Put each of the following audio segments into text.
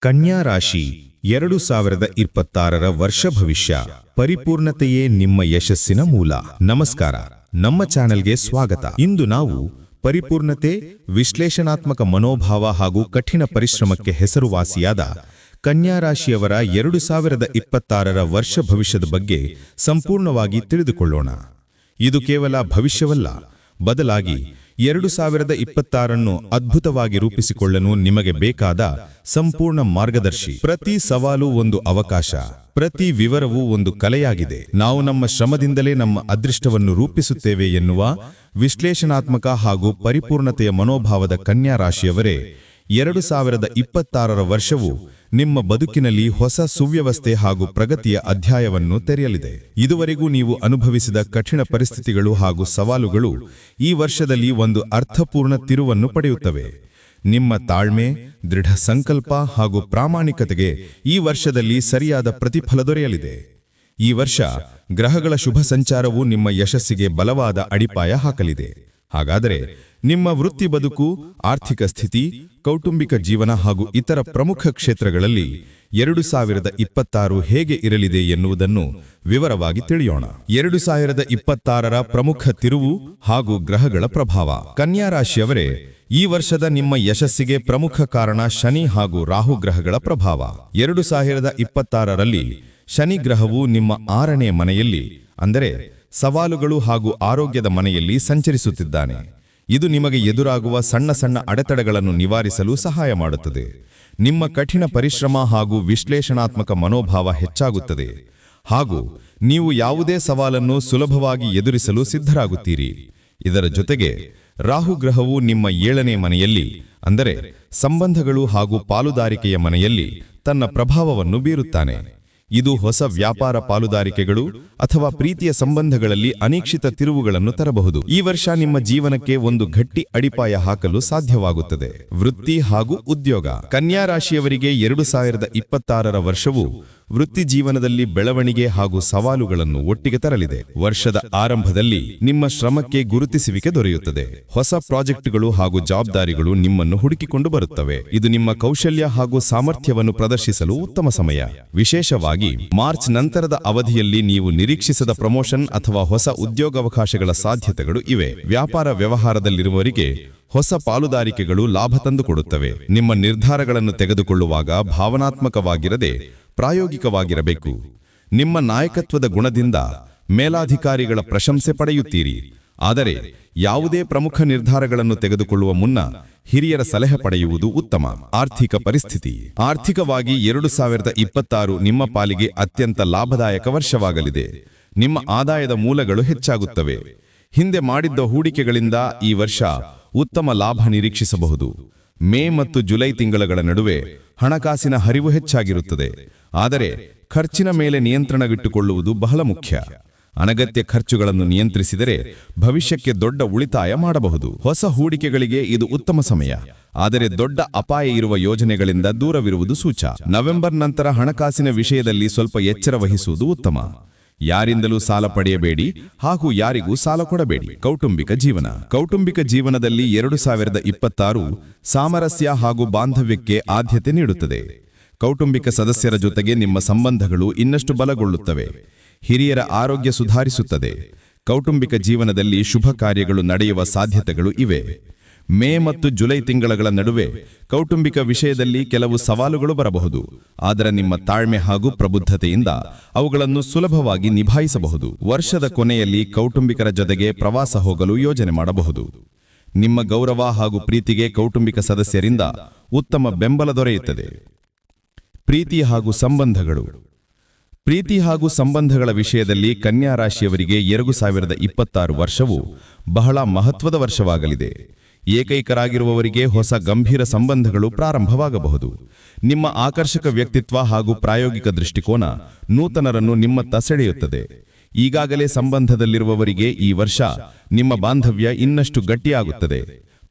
ಕನ್ಯಾ ರಾಶಿ 2026ರ ವರ್ಷ ಭವಿಷ್ಯ. ಪರಿಪೂರ್ಣತೆಯೇ ನಿಮ್ಮ ಯಶಸ್ಸಿನ ಮೂಲ. ನಮಸ್ಕಾರ, ನಮ್ಮ ಚಾನೆಲ್ಗೆ ಸ್ವಾಗತ. ಇಂದು ನಾವು ಪರಿಪೂರ್ಣತೆ, ವಿಶ್ಲೇಷಣಾತ್ಮಕ ಮನೋಭಾವ ಹಾಗೂ ಕಠಿಣ ಪರಿಶ್ರಮಕ್ಕೆ ಹೆಸರುವಾಸಿಯಾದ ಕನ್ಯಾ ರಾಶಿಯವರ 2026ರ ವರ್ಷ ಭವಿಷ್ಯದ ಬಗ್ಗೆ ಸಂಪೂರ್ಣವಾಗಿ ತಿಳಿದುಕೊಳ್ಳೋಣ. ಇದು ಕೇವಲ ಭವಿಷ್ಯವಲ್ಲ, ಬದಲಾಗಿ 2026ನ್ನು ಅದ್ಭುತವಾಗಿ ರೂಪಿಸಿಕೊಳ್ಳಲು ನಿಮಗೆ ಬೇಕಾದ ಸಂಪೂರ್ಣ ಮಾರ್ಗದರ್ಶಿ. ಪ್ರತಿ ಸವಾಲು ಒಂದು ಅವಕಾಶ, ಪ್ರತಿ ವಿವರವೂ ಒಂದು ಕಲೆಯಾಗಿದೆ. ನಾವು ನಮ್ಮ ಶ್ರಮದಿಂದಲೇ ನಮ್ಮ ಅದೃಷ್ಟವನ್ನು ರೂಪಿಸುತ್ತೇವೆ ಎನ್ನುವ ವಿಶ್ಲೇಷಣಾತ್ಮಕ ಹಾಗೂ ಪರಿಪೂರ್ಣತೆಯ ಮನೋಭಾವದ ಕನ್ಯಾ ರಾಶಿಯವರೇ, 2026ರ ವರ್ಷವು ನಿಮ್ಮ ಬದುಕಿನಲ್ಲಿ ಹೊಸ ಸುವ್ಯವಸ್ಥೆ ಹಾಗೂ ಪ್ರಗತಿಯ ಅಧ್ಯಾಯವನ್ನು ತೆರೆಯಲಿದೆ. ಇದುವರೆಗೂ ನೀವು ಅನುಭವಿಸಿದ ಕಠಿಣ ಪರಿಸ್ಥಿತಿಗಳು ಹಾಗೂ ಸವಾಲುಗಳು ಈ ವರ್ಷದಲ್ಲಿ ಒಂದು ಅರ್ಥಪೂರ್ಣ ತಿರುವನ್ನು ಪಡೆಯುತ್ತವೆ. ನಿಮ್ಮ ತಾಳ್ಮೆ, ದೃಢ ಸಂಕಲ್ಪ ಹಾಗೂ ಪ್ರಾಮಾಣಿಕತೆಗೆ ಈ ವರ್ಷದಲ್ಲಿ ಸರಿಯಾದ ಪ್ರತಿಫಲ ದೊರೆಯಲಿದೆ. ಈ ವರ್ಷ ಗ್ರಹಗಳ ಶುಭ ಸಂಚಾರವು ನಿಮ್ಮ ಯಶಸ್ಸಿಗೆ ಬಲವಾದ ಅಡಿಪಾಯ ಹಾಕಲಿದೆ. ಹಾಗಾದರೆ ನಿಮ್ಮ ವೃತ್ತಿ ಬದುಕು, ಆರ್ಥಿಕ ಸ್ಥಿತಿ, ಕೌಟುಂಬಿಕ ಜೀವನ ಹಾಗೂ ಇತರ ಪ್ರಮುಖ ಕ್ಷೇತ್ರಗಳಲ್ಲಿ 2026 ಹೇಗೆ ಇರಲಿದೆ ಎನ್ನುವುದನ್ನು ವಿವರವಾಗಿ ತಿಳಿಯೋಣ. 2026ರ ಪ್ರಮುಖ ತಿರುವು ಹಾಗೂ ಗ್ರಹಗಳ ಪ್ರಭಾವ. ಕನ್ಯಾ ರಾಶಿಯವರೇ, ಈ ವರ್ಷದ ನಿಮ್ಮ ಯಶಸ್ಸಿಗೆ ಪ್ರಮುಖ ಕಾರಣ ಶನಿ ಹಾಗೂ ರಾಹು ಗ್ರಹಗಳ ಪ್ರಭಾವ. 2026ರಲ್ಲಿ ಶನಿ ಗ್ರಹವು ನಿಮ್ಮ 6ನೇ ಮನೆಯಲ್ಲಿ, ಅಂದರೆ ಸವಾಲುಗಳು ಹಾಗೂ ಆರೋಗ್ಯದ ಮನೆಯಲ್ಲಿ ಸಂಚರಿಸುತ್ತಿದ್ದಾನೆ. ಇದು ನಿಮಗೆ ಎದುರಾಗುವ ಸಣ್ಣ ಸಣ್ಣ ಅಡೆತಡೆಗಳನ್ನು ನಿವಾರಿಸಲು ಸಹಾಯ ಮಾಡುತ್ತದೆ. ನಿಮ್ಮ ಕಠಿಣ ಪರಿಶ್ರಮ ಹಾಗೂ ವಿಶ್ಲೇಷಣಾತ್ಮಕ ಮನೋಭಾವ ಹೆಚ್ಚಾಗುತ್ತದೆ, ಹಾಗೂ ನೀವು ಯಾವುದೇ ಸವಾಲನ್ನು ಸುಲಭವಾಗಿ ಎದುರಿಸಲು ಸಿದ್ಧರಾಗುತ್ತೀರಿ. ಇದರ ಜೊತೆಗೆ ರಾಹು ಗ್ರಹವು ನಿಮ್ಮ 7ನೇ ಮನೆಯಲ್ಲಿ, ಅಂದರೆ ಸಂಬಂಧಗಳು ಹಾಗೂ ಪಾಲುದಾರಿಕೆಯ ಮನೆಯಲ್ಲಿ ತನ್ನ ಪ್ರಭಾವವನ್ನು ಬೀರುತ್ತಾನೆ. ಇದು ಹೊಸ ವ್ಯಾಪಾರ ಪಾಲುದಾರಿಕೆಗಳು ಅಥವಾ ಪ್ರೀತಿಯ ಸಂಬಂಧಗಳಲ್ಲಿ ಅನಿರೀಕ್ಷಿತ ತಿರುವುಗಳನ್ನು ತರಬಹುದು. ಈ ವರ್ಷ ನಿಮ್ಮ ಜೀವನಕ್ಕೆ ಒಂದು ಗಟ್ಟಿ ಅಡಿಪಾಯ ಹಾಕಲು ಸಾಧ್ಯವಾಗುತ್ತದೆ. ವೃತ್ತಿ ಹಾಗೂ ಉದ್ಯೋಗ. ಕನ್ಯಾ ರಾಶಿಯವರಿಗೆ 2026ರ ವರ್ಷವು ವೃತ್ತಿ ಜೀವನದಲ್ಲಿ ಬೆಳವಣಿಗೆ ಹಾಗೂ ಸವಾಲುಗಳನ್ನು ಒಟ್ಟಿಗೆ ತರಲಿದೆ. ವರ್ಷದ ಆರಂಭದಲ್ಲಿ ನಿಮ್ಮ ಶ್ರಮಕ್ಕೆ ಗುರುತಿಸುವಿಕೆ ದೊರೆಯುತ್ತದೆ. ಹೊಸ ಪ್ರಾಜೆಕ್ಟ್ಗಳು ಹಾಗೂ ಜವಾಬ್ದಾರಿಗಳು ನಿಮ್ಮನ್ನು ಹುಡುಕಿಕೊಂಡು ಬರುತ್ತವೆ. ಇದು ನಿಮ್ಮ ಕೌಶಲ್ಯ ಹಾಗೂ ಸಾಮರ್ಥ್ಯವನ್ನು ಪ್ರದರ್ಶಿಸಲು ಉತ್ತಮ ಸಮಯ. ವಿಶೇಷವಾಗಿ ಮಾರ್ಚ್ ನಂತರದ ಅವಧಿಯಲ್ಲಿ ನೀವು ನಿರೀಕ್ಷಿಸದ ಪ್ರಮೋಷನ್ ಅಥವಾ ಹೊಸ ಉದ್ಯೋಗಾವಕಾಶಗಳ ಸಾಧ್ಯತೆಗಳು ಇವೆ. ವ್ಯಾಪಾರ ವ್ಯವಹಾರದಲ್ಲಿರುವವರಿಗೆ ಹೊಸ ಪಾಲುದಾರಿಕೆಗಳು ಲಾಭ ತಂದುಕೊಡುತ್ತವೆ. ನಿಮ್ಮ ನಿರ್ಧಾರಗಳನ್ನು ತೆಗೆದುಕೊಳ್ಳುವಾಗ ಭಾವನಾತ್ಮಕವಾಗಿರದೆ ಪ್ರಾಯೋಗಿಕವಾಗಿರಬೇಕು. ನಿಮ್ಮ ನಾಯಕತ್ವದ ಗುಣದಿಂದ ಮೇಲಾಧಿಕಾರಿಗಳ ಪ್ರಶಂಸೆ ಪಡೆಯುತ್ತೀರಿ. ಆದರೆ ಯಾವುದೇ ಪ್ರಮುಖ ನಿರ್ಧಾರಗಳನ್ನು ತೆಗೆದುಕೊಳ್ಳುವ ಮುನ್ನ ಹಿರಿಯರ ಸಲಹೆ ಪಡೆಯುವುದು ಉತ್ತಮ. ಆರ್ಥಿಕ ಪರಿಸ್ಥಿತಿ. ಆರ್ಥಿಕವಾಗಿ 2026 ನಿಮ್ಮ ಪಾಲಿಗೆ ಅತ್ಯಂತ ಲಾಭದಾಯಕ ವರ್ಷವಾಗಲಿದೆ. ನಿಮ್ಮ ಆದಾಯದ ಮೂಲಗಳು ಹೆಚ್ಚಾಗುತ್ತವೆ. ಹಿಂದೆ ಮಾಡಿದ್ದ ಹೂಡಿಕೆಗಳಿಂದ ಈ ವರ್ಷ ಉತ್ತಮ ಲಾಭ ನಿರೀಕ್ಷಿಸಬಹುದು. ಮೇ ಮತ್ತು ಜುಲೈ ತಿಂಗಳ ನಡುವೆ ಹಣಕಾಸಿನ ಹರಿವು ಹೆಚ್ಚಾಗಿರುತ್ತದೆ. ಆದರೆ ಖರ್ಚಿನ ಮೇಲೆ ನಿಯಂತ್ರಣವಿಟ್ಟುಕೊಳ್ಳುವುದು ಬಹಳ ಮುಖ್ಯ. ಅನಗತ್ಯ ಖರ್ಚುಗಳನ್ನು ನಿಯಂತ್ರಿಸಿದರೆ ಭವಿಷ್ಯಕ್ಕೆ ದೊಡ್ಡ ಉಳಿತಾಯ ಮಾಡಬಹುದು. ಹೊಸ ಹೂಡಿಕೆಗಳಿಗೆ ಇದು ಉತ್ತಮ ಸಮಯ, ಆದರೆ ದೊಡ್ಡ ಅಪಾಯ ಇರುವ ಯೋಜನೆಗಳಿಂದ ದೂರವಿರುವುದು ಸೂಚ. ನವೆಂಬರ್ ನಂತರ ಹಣಕಾಸಿನ ವಿಷಯದಲ್ಲಿ ಸ್ವಲ್ಪ ಎಚ್ಚರ ವಹಿಸುವುದು ಉತ್ತಮ. ಯಾರಿಂದಲೂ ಸಾಲ ಪಡೆಯಬೇಡಿ ಹಾಗೂ ಯಾರಿಗೂ ಸಾಲ ಕೊಡಬೇಡಿ. ಕೌಟುಂಬಿಕ ಜೀವನ. ಕೌಟುಂಬಿಕ ಜೀವನದಲ್ಲಿ 2026 ಸಾಮರಸ್ಯ ಹಾಗೂ ಬಾಂಧವ್ಯಕ್ಕೆ ಆದ್ಯತೆ ನೀಡುತ್ತದೆ. ಕೌಟುಂಬಿಕ ಸದಸ್ಯರ ಜೊತೆಗೆ ನಿಮ್ಮ ಸಂಬಂಧಗಳು ಇನ್ನಷ್ಟು ಬಲಗೊಳ್ಳುತ್ತವೆ. ಹಿರಿಯರ ಆರೋಗ್ಯ ಸುಧಾರಿಸುತ್ತದೆ. ಕೌಟುಂಬಿಕ ಜೀವನದಲ್ಲಿ ಶುಭ ಕಾರ್ಯಗಳು ನಡೆಯುವ ಸಾಧ್ಯತೆಗಳು ಇವೆ. ಮೇ ಮತ್ತು ಜುಲೈ ತಿಂಗಳ ನಡುವೆ ಕೌಟುಂಬಿಕ ವಿಷಯದಲ್ಲಿ ಕೆಲವು ಸವಾಲುಗಳು ಬರಬಹುದು, ಆದರೆ ನಿಮ್ಮ ತಾಳ್ಮೆ ಹಾಗೂ ಪ್ರಬುದ್ಧತೆಯಿಂದ ಅವುಗಳನ್ನು ಸುಲಭವಾಗಿ ನಿಭಾಯಿಸಬಹುದು. ವರ್ಷದ ಕೊನೆಯಲ್ಲಿ ಕೌಟುಂಬಿಕರ ಜೊತೆಗೆ ಪ್ರವಾಸ ಹೋಗಲು ಯೋಜನೆ ಮಾಡಬಹುದು. ನಿಮ್ಮ ಗೌರವ ಹಾಗೂ ಪ್ರೀತಿಗೆ ಕೌಟುಂಬಿಕ ಸದಸ್ಯರಿಂದ ಉತ್ತಮ ಬೆಂಬಲ ದೊರೆಯುತ್ತದೆ. ಪ್ರೀತಿ ಹಾಗೂ ಸಂಬಂಧಗಳು. ಪ್ರೀತಿ ಹಾಗೂ ಸಂಬಂಧಗಳ ವಿಷಯದಲ್ಲಿ ಕನ್ಯಾ ರಾಶಿಯವರಿಗೆ 2026 ವರ್ಷವು ಬಹಳ ಮಹತ್ವದ ವರ್ಷವಾಗಲಿದೆ. ಏಕೈಕರಾಗಿರುವವರಿಗೆ ಹೊಸ ಗಂಭೀರ ಸಂಬಂಧಗಳು ಪ್ರಾರಂಭವಾಗಬಹುದು. ನಿಮ್ಮ ಆಕರ್ಷಕ ವ್ಯಕ್ತಿತ್ವ ಹಾಗೂ ಪ್ರಾಯೋಗಿಕ ದೃಷ್ಟಿಕೋನ ನೂತನರನ್ನು ನಿಮ್ಮತ್ತ ಸೆಳೆಯುತ್ತದೆ. ಈಗಾಗಲೇ ಸಂಬಂಧದಲ್ಲಿರುವವರಿಗೆ ಈ ವರ್ಷ ನಿಮ್ಮ ಬಾಂಧವ್ಯ ಇನ್ನಷ್ಟು ಗಟ್ಟಿಯಾಗುತ್ತದೆ.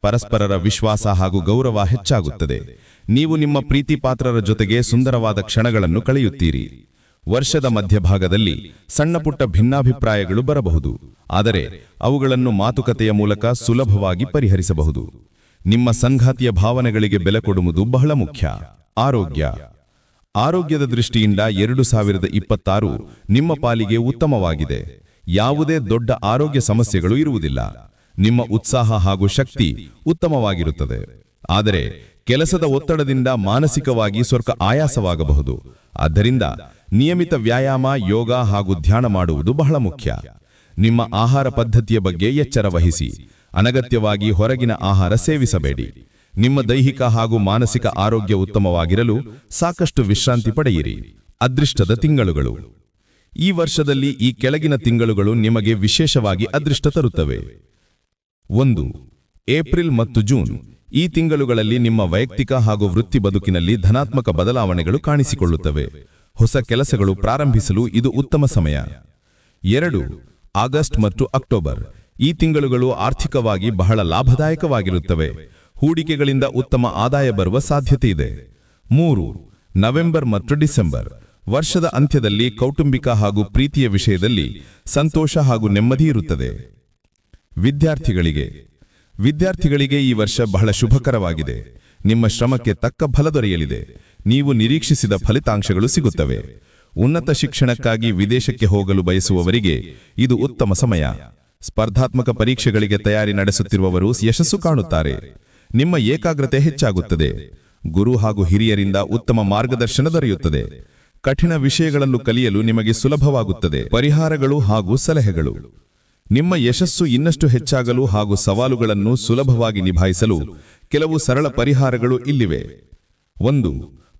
ಪರಸ್ಪರರ ವಿಶ್ವಾಸ ಹಾಗೂ ಗೌರವ ಹೆಚ್ಚಾಗುತ್ತದೆ. ನೀವು ನಿಮ್ಮ ಪ್ರೀತಿ ಪಾತ್ರರ ಜೊತೆಗೆ ಸುಂದರವಾದ ಕ್ಷಣಗಳನ್ನು ಕಳೆಯುತ್ತೀರಿ. ವರ್ಷದ ಮಧ್ಯಭಾಗದಲ್ಲಿ ಸಣ್ಣಪುಟ್ಟ ಭಿನ್ನಾಭಿಪ್ರಾಯಗಳು ಬರಬಹುದು, ಆದರೆ ಅವುಗಳನ್ನು ಮಾತುಕತೆಯ ಮೂಲಕ ಸುಲಭವಾಗಿ ಪರಿಹರಿಸಬಹುದು. ನಿಮ್ಮ ಸಂಗಾತಿಯ ಭಾವನೆಗಳಿಗೆ ಬೆಲೆ ಕೊಡುವುದು ಬಹಳ ಮುಖ್ಯ. ಆರೋಗ್ಯದ ದೃಷ್ಟಿಯಿಂದ 2026 ನಿಮ್ಮ ಪಾಲಿಗೆ ಉತ್ತಮವಾಗಿದೆ. ಯಾವುದೇ ದೊಡ್ಡ ಆರೋಗ್ಯ ಸಮಸ್ಯೆಗಳು ಇರುವುದಿಲ್ಲ. ನಿಮ್ಮ ಉತ್ಸಾಹ ಹಾಗೂ ಶಕ್ತಿ ಉತ್ತಮವಾಗಿರುತ್ತದೆ. ಆದರೆ ಕೆಲಸದ ಒತ್ತಡದಿಂದ ಮಾನಸಿಕವಾಗಿ ಸ್ವಲ್ಪ ಆಯಾಸವಾಗಬಹುದು. ಆದ್ದರಿಂದ ನಿಯಮಿತ ವ್ಯಾಯಾಮ, ಯೋಗ ಹಾಗೂ ಧ್ಯಾನ ಮಾಡುವುದು ಬಹಳ ಮುಖ್ಯ. ನಿಮ್ಮ ಆಹಾರ ಪದ್ಧತಿಯ ಬಗ್ಗೆ ಎಚ್ಚರ ವಹಿಸಿ. ಅನಗತ್ಯವಾಗಿ ಹೊರಗಿನ ಆಹಾರ ಸೇವಿಸಬೇಡಿ. ನಿಮ್ಮ ದೈಹಿಕ ಹಾಗೂ ಮಾನಸಿಕ ಆರೋಗ್ಯ ಉತ್ತಮವಾಗಿರಲು ಸಾಕಷ್ಟು ವಿಶ್ರಾಂತಿ ಪಡೆಯಿರಿ. ಅದೃಷ್ಟದ ತಿಂಗಳುಗಳು. ಈ ವರ್ಷದಲ್ಲಿ ಈ ಕೆಳಗಿನ ತಿಂಗಳುಗಳು ನಿಮಗೆ ವಿಶೇಷವಾಗಿ ಅದೃಷ್ಟ ತರುತ್ತವೆ. 1. ಏಪ್ರಿಲ್ ಮತ್ತು ಜೂನ್. ಈ ತಿಂಗಳುಗಳಲ್ಲಿ ನಿಮ್ಮ ವೈಯಕ್ತಿಕ ಹಾಗೂ ವೃತ್ತಿ ಬದುಕಿನಲ್ಲಿ ಧನಾತ್ಮಕ ಬದಲಾವಣೆಗಳು ಕಾಣಿಸಿಕೊಳ್ಳುತ್ತವೆ. ಹೊಸ ಕೆಲಸಗಳು ಪ್ರಾರಂಭಿಸಲು ಇದು ಉತ್ತಮ ಸಮಯ. 2. ಆಗಸ್ಟ್ ಮತ್ತು ಅಕ್ಟೋಬರ್. ಈ ತಿಂಗಳುಗಳು ಆರ್ಥಿಕವಾಗಿ ಬಹಳ ಲಾಭದಾಯಕವಾಗಿರುತ್ತವೆ. ಹೂಡಿಕೆಗಳಿಂದ ಉತ್ತಮ ಆದಾಯ ಬರುವ ಸಾಧ್ಯತೆ ಇದೆ. 3. ನವೆಂಬರ್ ಮತ್ತು ಡಿಸೆಂಬರ್. ವರ್ಷದ ಅಂತ್ಯದಲ್ಲಿ ಕೌಟುಂಬಿಕ ಹಾಗೂ ಪ್ರೀತಿಯ ವಿಷಯದಲ್ಲಿ ಸಂತೋಷ ಹಾಗೂ ನೆಮ್ಮದಿ ಇರುತ್ತದೆ. ವಿದ್ಯಾರ್ಥಿಗಳಿಗೆ ಈ ವರ್ಷ ಬಹಳ ಶುಭಕರವಾಗಿದೆ. ನಿಮ್ಮ ಶ್ರಮಕ್ಕೆ ತಕ್ಕ ಫಲ ದೊರೆಯಲಿದೆ. ನೀವು ನಿರೀಕ್ಷಿಸಿದ ಫಲಿತಾಂಶಗಳು ಸಿಗುತ್ತವೆ. ಉನ್ನತ ಶಿಕ್ಷಣಕ್ಕಾಗಿ ವಿದೇಶಕ್ಕೆ ಹೋಗಲು ಬಯಸುವವರಿಗೆ ಇದು ಉತ್ತಮ ಸಮಯ. ಸ್ಪರ್ಧಾತ್ಮಕ ಪರೀಕ್ಷೆಗಳಿಗೆ ತಯಾರಿ ನಡೆಸುತ್ತಿರುವವರು ಯಶಸ್ಸು ಕಾಣುತ್ತಾರೆ. ನಿಮ್ಮ ಏಕಾಗ್ರತೆ ಹೆಚ್ಚಾಗುತ್ತದೆ. ಗುರು ಹಾಗೂ ಹಿರಿಯರಿಂದ ಉತ್ತಮ ಮಾರ್ಗದರ್ಶನ ದೊರೆಯುತ್ತದೆ. ಕಠಿಣ ವಿಷಯಗಳನ್ನು ಕಲಿಯಲು ನಿಮಗೆ ಸುಲಭವಾಗುತ್ತದೆ. ಪರಿಹಾರಗಳು ಹಾಗೂ ಸಲಹೆಗಳು. ನಿಮ್ಮ ಯಶಸ್ಸು ಇನ್ನಷ್ಟು ಹೆಚ್ಚಾಗಲು ಹಾಗೂ ಸವಾಲುಗಳನ್ನು ಸುಲಭವಾಗಿ ನಿಭಾಯಿಸಲು ಕೆಲವು ಸರಳ ಪರಿಹಾರಗಳು ಇಲ್ಲಿವೆ. 1.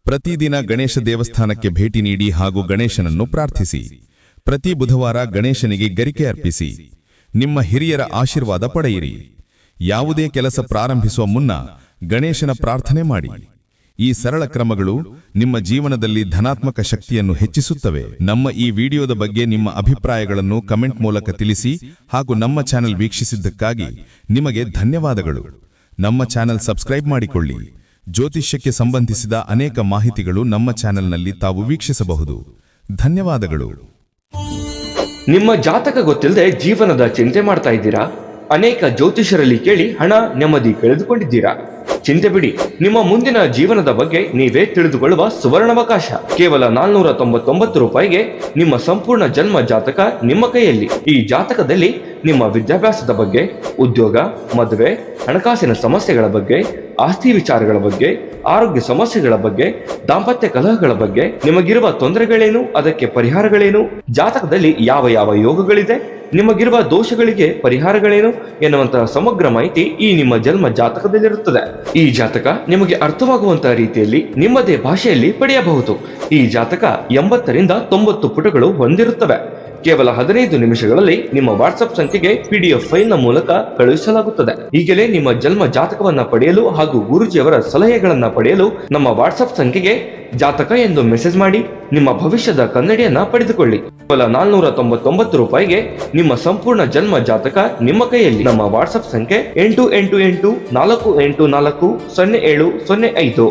ಪ್ರತಿದಿನ ಗಣೇಶ ದೇವಸ್ಥಾನಕ್ಕೆ ಭೇಟಿ ನೀಡಿ ಹಾಗೂ ಗಣೇಶನನ್ನು ಪ್ರಾರ್ಥಿಸಿ. ಪ್ರತಿ ಬುಧವಾರ ಗಣೇಶನಿಗೆ ಗರಿಕೆ ಅರ್ಪಿಸಿ. ನಿಮ್ಮ ಹಿರಿಯರ ಆಶೀರ್ವಾದ ಪಡೆಯಿರಿ. ಯಾವುದೇ ಕೆಲಸ ಪ್ರಾರಂಭಿಸುವ ಮುನ್ನ ಗಣೇಶನ ಪ್ರಾರ್ಥನೆ ಮಾಡಿ. ಈ ಸರಳ ಕ್ರಮಗಳು ನಿಮ್ಮ ಜೀವನದಲ್ಲಿ ಧನಾತ್ಮಕ ಶಕ್ತಿಯನ್ನು ಹೆಚ್ಚಿಸುತ್ತವೆ. ನಮ್ಮ ಈ ವಿಡಿಯೋದ ಬಗ್ಗೆ ನಿಮ್ಮ ಅಭಿಪ್ರಾಯಗಳನ್ನು ಕಮೆಂಟ್ ಮೂಲಕ ತಿಳಿಸಿ ಹಾಗೂ ನಮ್ಮ ಚಾನೆಲ್ ವೀಕ್ಷಿಸಿದ್ದಕ್ಕಾಗಿ ನಿಮಗೆ ಧನ್ಯವಾದಗಳು. ನಮ್ಮ ಚಾನೆಲ್ ಸಬ್ಸ್ಕ್ರೈಬ್ ಮಾಡಿಕೊಳ್ಳಿ. ಜ್ಯೋತಿಷ್ಯಕ್ಕೆ ಸಂಬಂಧಿಸಿದ ಅನೇಕ ಮಾಹಿತಿಗಳು ನಮ್ಮ ಚಾನೆಲ್ನಲ್ಲಿ ತಾವು ವೀಕ್ಷಿಸಬಹುದು. ಧನ್ಯವಾದಗಳು. ನಿಮ್ಮ ಜಾತಕ ಗೊತ್ತಿಲ್ಲದೆ ಜೀವನದ ಚಿಂತೆ ಮಾಡ್ತಾ ಇದ್ದೀರಾ? ಅನೇಕ ಜ್ಯೋತಿಷರಲ್ಲಿ ಕೇಳಿ ಹಣ ನೆಮ್ಮದಿ ಕಳೆದುಕೊಂಡಿದ್ದೀರಾ? ಚಿಂತೆ ಬಿಡಿ, ನಿಮ್ಮ ಮುಂದಿನ ಜೀವನದ ಬಗ್ಗೆ ನೀವೇ ತಿಳಿದುಕೊಳ್ಳುವ ಸುವರ್ಣಾವಕಾಶ. ಕೇವಲ 499 ರೂಪಾಯಿಗೆ ನಿಮ್ಮ ಸಂಪೂರ್ಣ ಜನ್ಮ ಜಾತಕ ನಿಮ್ಮ ಕೈಯಲ್ಲಿ. ಈ ಜಾತಕದಲ್ಲಿ ನಿಮ್ಮ ವಿದ್ಯಾಭ್ಯಾಸದ ಬಗ್ಗೆ, ಉದ್ಯೋಗ, ಮದುವೆ, ಹಣಕಾಸಿನ ಸಮಸ್ಯೆಗಳ ಬಗ್ಗೆ, ಆಸ್ತಿ ವಿಚಾರಗಳ ಬಗ್ಗೆ, ಆರೋಗ್ಯ ಸಮಸ್ಯೆಗಳ ಬಗ್ಗೆ, ದಾಂಪತ್ಯ ಕಲಹಗಳ ಬಗ್ಗೆ, ನಿಮಗಿರುವ ತೊಂದರೆಗಳೇನು, ಅದಕ್ಕೆ ಪರಿಹಾರಗಳೇನು, ಜಾತಕದಲ್ಲಿ ಯಾವ ಯಾವ ಯೋಗಗಳಿದೆ, ನಿಮಗಿರುವ ದೋಷಗಳಿಗೆ ಪರಿಹಾರಗಳೇನು ಎನ್ನುವಂತಹ ಸಮಗ್ರ ಮಾಹಿತಿ ಈ ನಿಮ್ಮ ಜನ್ಮ ಜಾತಕದಲ್ಲಿರುತ್ತದೆ. ಈ ಜಾತಕ ನಿಮಗೆ ಅರ್ಥವಾಗುವಂತಹ ರೀತಿಯಲ್ಲಿ ನಿಮ್ಮದೇ ಭಾಷೆಯಲ್ಲಿ ಪಡೆಯಬಹುದು. ಈ ಜಾತಕ 80 ರಿಂದ 90 ಪುಟಗಳು ಹೊಂದಿರುತ್ತವೆ. ಕೇವಲ 15 ನಿಮಿಷಗಳಲ್ಲಿ ನಿಮ್ಮ ವಾಟ್ಸ್ಆಪ್ ಸಂಖ್ಯೆಗೆ PDF ಫೈಲ್ನ ಮೂಲಕ ಕಳುಹಿಸಲಾಗುತ್ತದೆ. ಈಗಲೇ ನಿಮ್ಮ ಜನ್ಮ ಜಾತಕವನ್ನ ಪಡೆಯಲು ಹಾಗೂ ಗುರುಜಿಯವರ ಸಲಹೆಗಳನ್ನ ಪಡೆಯಲು ನಮ್ಮ ವಾಟ್ಸ್ಆಪ್ ಸಂಖ್ಯೆಗೆ ಜಾತಕ ಎಂದು ಮೆಸೇಜ್ ಮಾಡಿ ನಿಮ್ಮ ಭವಿಷ್ಯದ ಕನ್ನಡಿಯನ್ನ ಪಡೆದುಕೊಳ್ಳಿ. ಕೇವಲ 499 ರೂಪಾಯಿಗೆ ನಿಮ್ಮ ಸಂಪೂರ್ಣ ಜನ್ಮ ಜಾತಕ ನಿಮ್ಮ ಕೈಯಲ್ಲಿ. ನಮ್ಮ ವಾಟ್ಸ್ಆಪ್ ಸಂಖ್ಯೆ 8884840705.